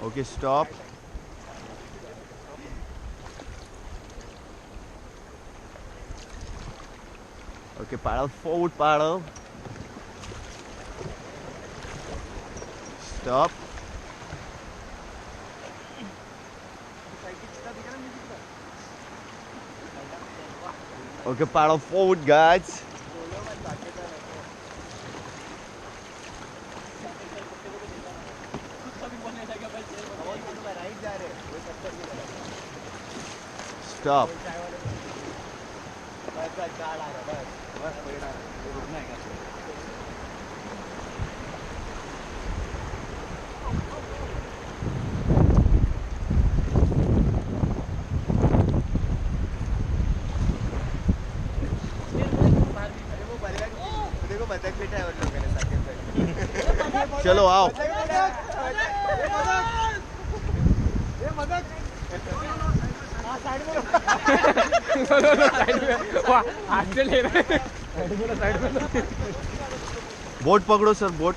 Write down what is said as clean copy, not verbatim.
Okay stop. Okay paddle forward paddle. Stop. Okay, paddle forward, guys. Stop. चलो आओ. Boat पकड़ो sir, boat.